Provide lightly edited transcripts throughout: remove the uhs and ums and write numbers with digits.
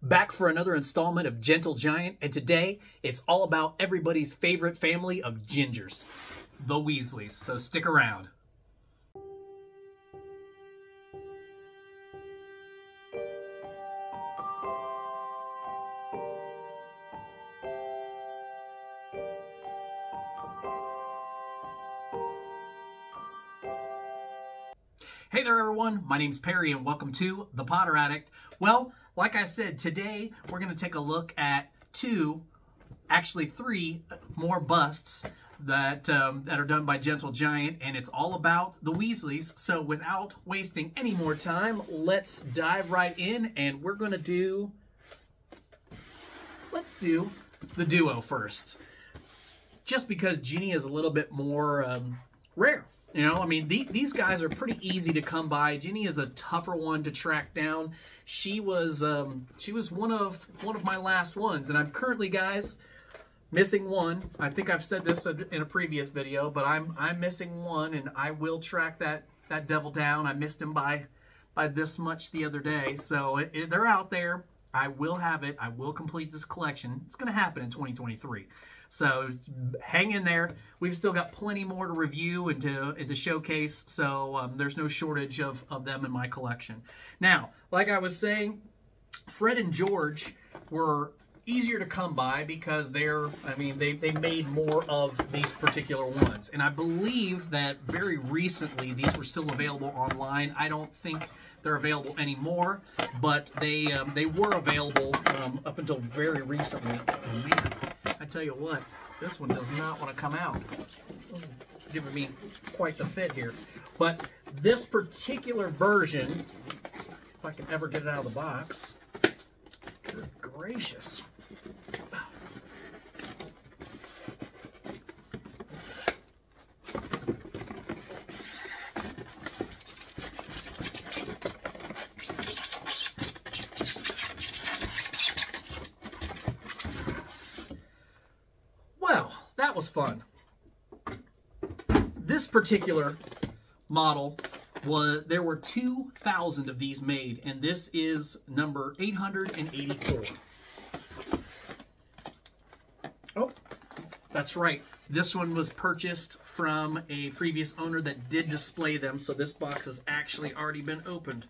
Back for another installment of Gentle Giant, and today it's all about everybody's favorite family of gingers, the Weasleys, so stick around. Hey there everyone, my name's Perry and welcome to The Potter Addict. Well, like I said, today we're going to take a look at three more busts that are done by Gentle Giant, and it's all about the Weasleys. So without wasting any more time, let's dive right in, and we're going to let's do the duo first. Just because Ginny is a little bit more rare. You know, I mean, these guys are pretty easy to come by. Ginny is a tougher one to track down. She was one of my last ones, and I'm currently, guys, missing one. I think I've said this in a previous video, but I'm missing one, and I will track that devil down. I missed him by this much the other day, so they're out there. I will have it. I will complete this collection. It's going to happen in 2023. So hang in there. We've still got plenty more to review and to showcase, so there's no shortage of them in my collection. Now, like I was saying, Fred and George were easier to come by because they made more of these particular ones. And I believe that very recently these were still available online. I don't think they're available anymore, but they were available up until very recently. And man, I tell you what, this one does not want to come out. It's giving me quite the fit here. But this particular version, if I can ever get it out of the box, good gracious. That was fun. This particular model there were 2,000 of these made, and this is number 884. Oh, that's right. This one was purchased from a previous owner that did display them, so this box has actually already been opened.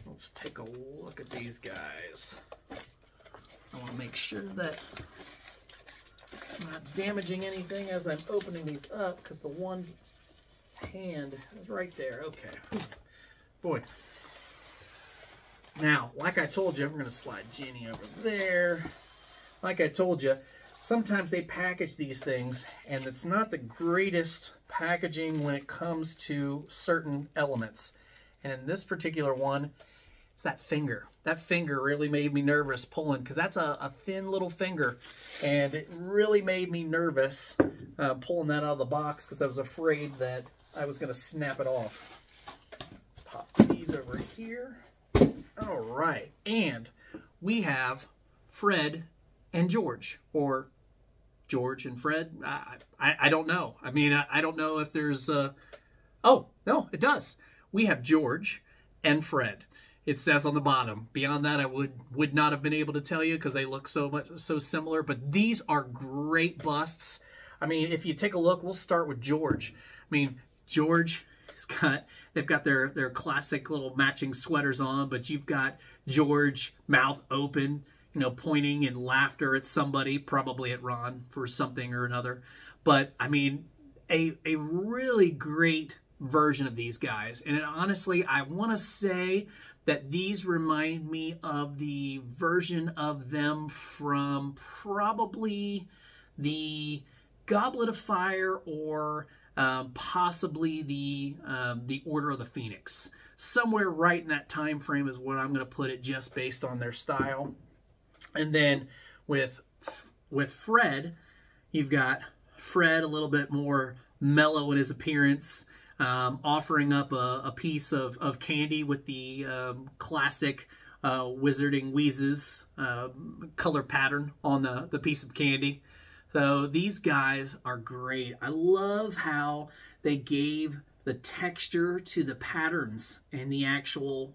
Let's take a look at these guys. I want to make sure that I'm not damaging anything as I'm opening these up, because the one hand is right there. Okay. Boy. Now, like I told you, I'm going to slide Ginny over there. Like I told you, sometimes they package these things, and it's not the greatest packaging when it comes to certain elements. And in this particular one, it's that finger. That finger really made me nervous pulling, because that's a thin little finger, and it really made me nervous pulling that out of the box because I was afraid that I was going to snap it off. Let's pop these over here. All right, and we have Fred and George, or George and Fred. I don't know. I mean, I don't know if there's oh, no, it does. We have George and Fred. It says on the bottom. Beyond that, I would not have been able to tell you because they look so similar. But these are great busts. I mean, if you take a look, we'll start with George. I mean, George they've got their classic little matching sweaters on, but you've got George mouth open, you know, pointing in laughter at somebody, probably at Ron for something or another. But I mean, a really great version of these guys. And honestly, I want to say that these remind me of the version of them from probably the Goblet of Fire, or possibly the Order of the Phoenix. Somewhere right in that time frame is what I'm going to put it, just based on their style. And then with Fred, you've got Fred a little bit more mellow in his appearance, offering up a piece of candy with the classic Wizarding Wheezes color pattern on the piece of candy. So these guys are great. I love how they gave the texture to the patterns and the actual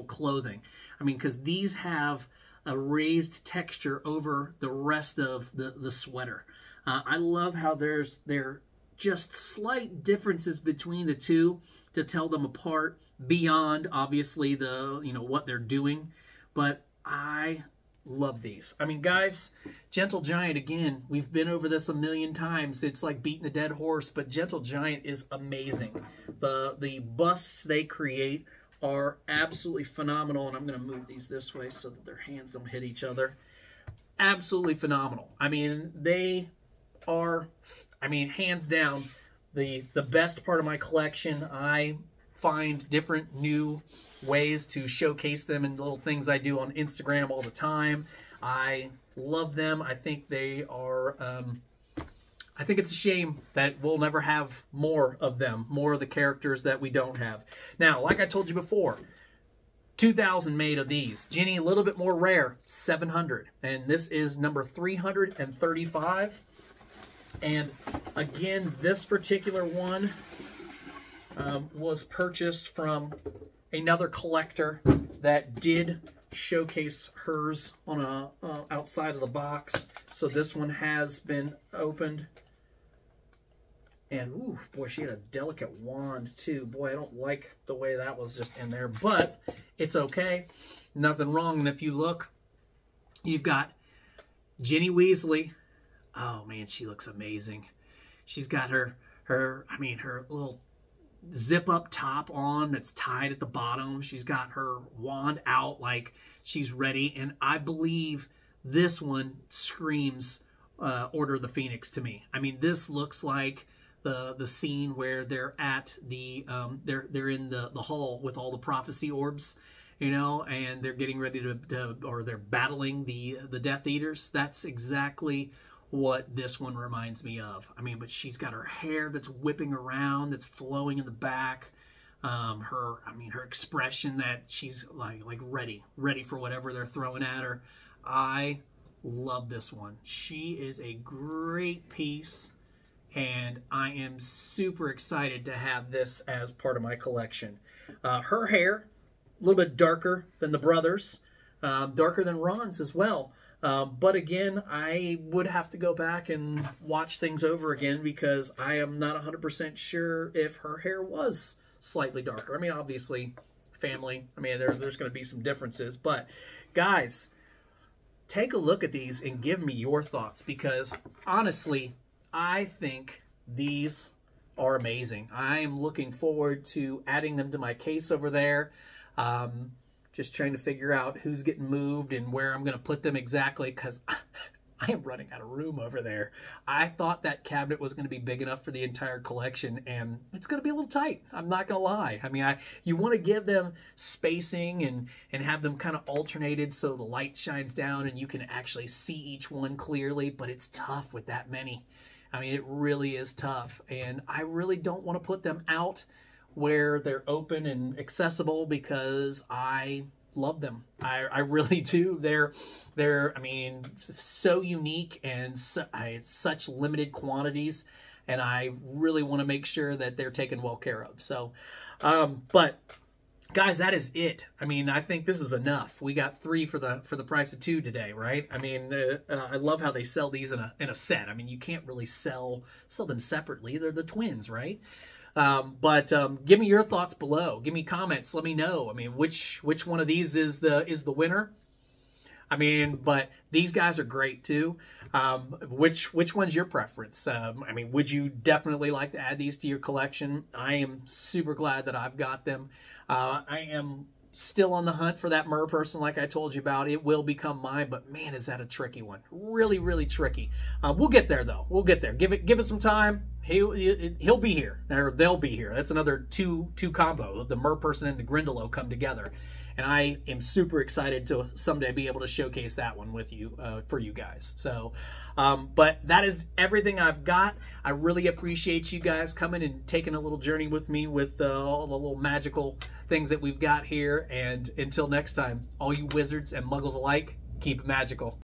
clothing. I mean, because these have a raised texture over the rest of the sweater. I love how there are just slight differences between the two to tell them apart beyond obviously the what they're doing, but I love these. I mean, guys, Gentle Giant, again, we've been over this a million times. It's like beating a dead horse, but Gentle Giant is amazing. The busts they create are absolutely phenomenal, and I'm going to move these this way so that their hands don't hit each other. Absolutely phenomenal. I mean, they are, hands down, the best part of my collection. I find different new ways to showcase them in little things I do on Instagram all the time. I love them. I think they are, I think it's a shame that we'll never have more of them, more of the characters that we don't have. Now, like I told you before, 2,000 made of these. Ginny, a little bit more rare, 700. And this is number 335. And again, this particular one was purchased from another collector that did showcase hers on a outside of the box. So this one has been opened. And, ooh, boy, she had a delicate wand, too. Boy, I don't like the way that was just in there. But it's okay. Nothing wrong. And if you look, you've got Ginny Weasley. Oh, man, she looks amazing. She's got her little zip-up top on that's tied at the bottom. She's got her wand out like she's ready. And I believe this one screams Order of the Phoenix to me. I mean, this looks like the scene where they're at the they're in the hall with all the prophecy orbs, and they're getting ready to or they're battling the Death Eaters. That's exactly what this one reminds me of. I mean, but she's got her hair that's whipping around, that's flowing in the back. Her expression that she's like ready for whatever they're throwing at her. I love this one. She is a great piece, and I am super excited to have this as part of my collection. Her hair, a little bit darker than the brothers, darker than Ron's as well. But again, I would have to go back and watch things over again because I am not 100% sure if her hair was slightly darker. I mean, obviously, family. I mean, there's going to be some differences. But, guys, take a look at these and give me your thoughts because, honestly, I think these are amazing. I am looking forward to adding them to my case over there. Just trying to figure out who's getting moved and where I'm going to put them exactly because I am running out of room over there. I thought that cabinet was going to be big enough for the entire collection, and it's going to be a little tight. I'm not going to lie. I mean, you want to give them spacing and have them kind of alternated so the light shines down and you can actually see each one clearly, but it's tough with that many. I mean, it really is tough, and I really don't want to put them out where they're open and accessible because I love them. I really do. They're I mean, so unique and such limited quantities, and I really want to make sure that they're taken well care of. So, but guys, that is it. I mean, I think this is enough. We got 3 for the price of 2 today, right? I mean, I love how they sell these in a set. I mean, you can't really sell them separately. They're the twins, right? But give me your thoughts below. Give me comments. Let me know. I mean, which one of these is the winner? I mean, but these guys are great too. Which one's your preference? I mean, would you definitely like to add these to your collection? I am super glad that I've got them. I am still on the hunt for that mer person like I told you about. It will become mine, but man, is that a tricky one. Really, really tricky. We'll get there though. We'll get there. Give it some time. He'll be here, or they'll be here. That's another two combo. The mer person and the Grindylow come together. And I am super excited to someday be able to showcase that one with you, for you guys. So, but that is everything I've got. I really appreciate you guys coming and taking a little journey with me with all the little magical things that we've got here. And until next time, all you wizards and muggles alike, keep it magical.